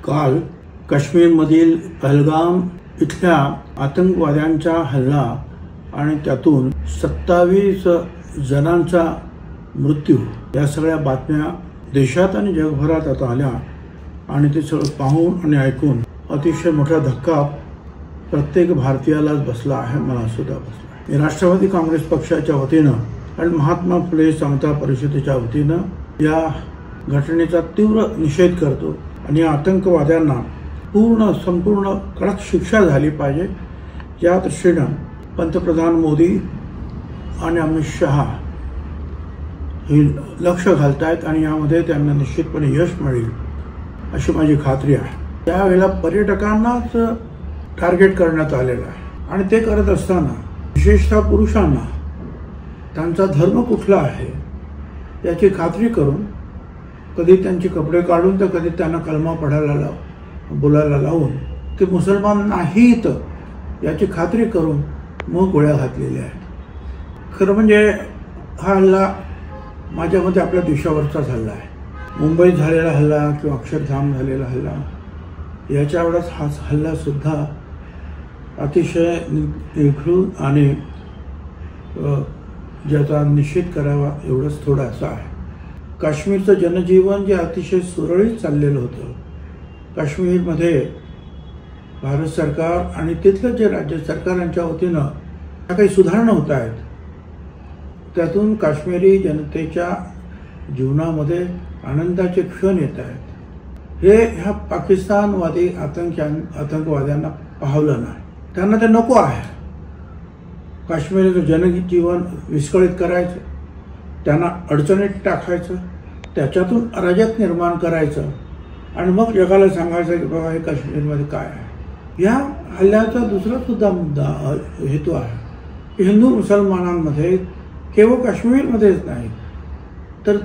काल काश्मीरमधील पहलगाम इथल्या आतंकवाद्यांचा हल्ला आणि त्यातून 27 जणांचा मृत्यू या सगळ्या बातम्या देशात आणि जगभरात आता आल्या आणि ते सगळं पाहून आणि ऐकून अतिशय मोठा धक्का प्रत्येक भारतीयालाच बसला आहे, मला सुद्धा बसला आहे। मी राष्ट्रवादी काँग्रेस पक्षाच्या वतीनं आणि महात्मा फुले समता परिषदेच्या वतीनं या घटनेचा तीव्र निषेध करतो आणि या आतंकवाद्यांना संपूर्ण कडक शिक्षा झाली पाहिजे। या दृष्टीनं पंतप्रधान मोदी आणि अमित शहा हे लक्ष घालतायत आणि यामध्ये त्यांना निश्चितपणे यश मिळेल अशी माझी खात्री आहे। त्यावेळेला पर्यटकांनाच टार्गेट करण्यात आलेलं आहे आणि ते करत असताना विशेषतः पुरुषांना त्यांचा धर्म कुठला आहे याची खात्री करून कधी त्यांचे कपडे काढून तर कधी त्यांना कलमा पढायला बोलायला लावून ते मुसलमान नाहीत याची खात्री करून मग गोळ्या घातलेल्या आहेत। खरं म्हणजे हा हल्ला माझ्या मते आपल्या देशावरचाच हल्ला आहे। मुंबईत झालेला हल्ला किंवा अक्षरधाम झालेला हल्ला याच्या वेळेस हा हल्ला सुद्धा अतिशय निखळून आणि ज्याचा निषेध करावा एवढंच थोडासा आहे। काश्मीरचं जनजीवन जे अतिशय सुरळीत चाललेलं होतं, काश्मीरमध्ये भारत सरकार आणि तिथलं जे राज्य सरकारांच्या वतीनं काही सुधारणा होत आहेत, त्यातून काश्मीरी जनतेच्या जीवनामध्ये आनंदाचे क्षण येत आहेत। हे ह्या पाकिस्तानवादी आतंकवाद्यांना पाहवलं नाही, त्यांना ते नको आहे। काश्मीरचं जनजीवन विस्कळीत करायचं, त्यांना अडचणीत टाकायचं, त्याच्यातून अराजक निर्माण करायचं आणि मग जगाला सांगायचं की बाबा हे काश्मीरमध्ये काय आहे। या हल्ल्याचा दुसरा सुद्धा मुद्दा हेतू आहे की हिंदू मुसलमानांमध्ये केवळ काश्मीरमध्येच नाही तर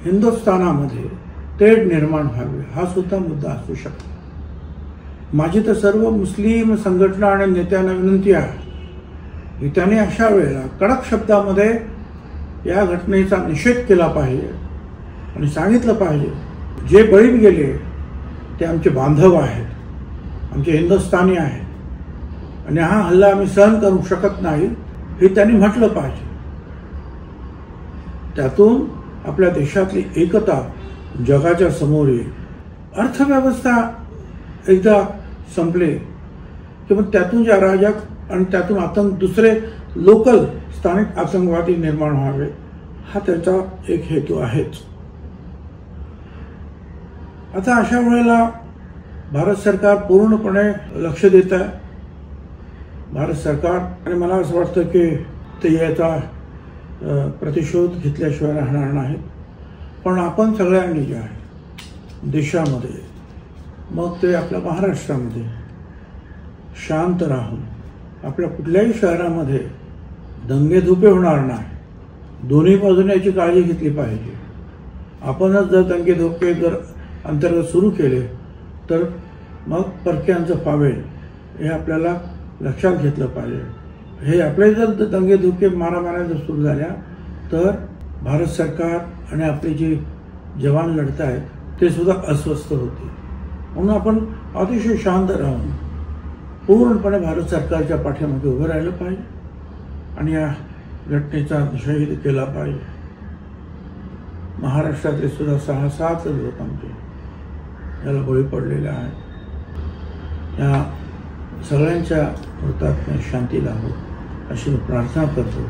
हिंदुस्थानामध्ये तेढ निर्माण व्हावी हा सुद्धा मुद्दा असू शकतो। माझी तर सर्व मुस्लिम संघटना आणि नेत्यांना विनंती आहे की त्यांनी अशा वेळेला कडक शब्दामध्ये या घटनेचा निषेध केला पाहिजे आणि सांगितलं पाहिजे जे बळी गेले ते आमचे बांधव आहेत, आमचे हिंदुस्थानी आहेत आणि हा हल्ला आम्ही सहन करू शकत नाही हे त्यांनी म्हटलं पाहिजे। त्यातून आपल्या देशातली एकता जगाच्या समोर येईल। अर्थव्यवस्था एकदा संपले की मग त्यातून जे अराजक आणि त्यातून दुसरे लोकल स्थानिक आतंकवादी निर्माण व्हावे हा त्यांचा एक हेतू आहेच। आता अशा वेळेला भारत सरकार पूर्णपणे लक्ष देत आहे। भारत सरकार आणि मला असं वाटतं की ते याचा प्रतिशोध घेतल्याशिवाय राहणार नाहीत, पण आपण सगळ्यांनी जे आहे देशामध्ये मग ते आपल्या महाराष्ट्रामध्ये शांत राहून आपल्या कुठल्याही शहरामध्ये दंगेधुपे होणार नाही, दोन्ही बाजूने याची काळजी घेतली पाहिजे। आपणच जर दंगेधुपे अंतर्गत सुरू केले तर मग परक्यांचं पावेल हे आपल्याला लक्षात घेतलं पाहिजे। हे आपले जर दंगेधुपे मारामाऱ्या जर सुरू झाल्या तर भारत सरकार आणि आपले जे जवान लढत आहेत ते सुद्धा अस्वस्थ होते। म्हणून आपण अतिशय शांत राहून पूर्णपणे भारत सरकारच्या पाठीमागे उभं राहिलं पाहिजे आणि या घटनेचा निषेध केला पाहिजे। महाराष्ट्रातले सुद्धा 6-7 लोक आमचे याला बळी पडलेले आहेत। या सगळ्यांच्या हुतात्म्यात शांती लाभो अशी प्रार्थना करतो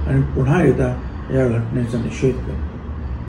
आणि पुन्हा एकदा या घटनेचा निषेध करतो।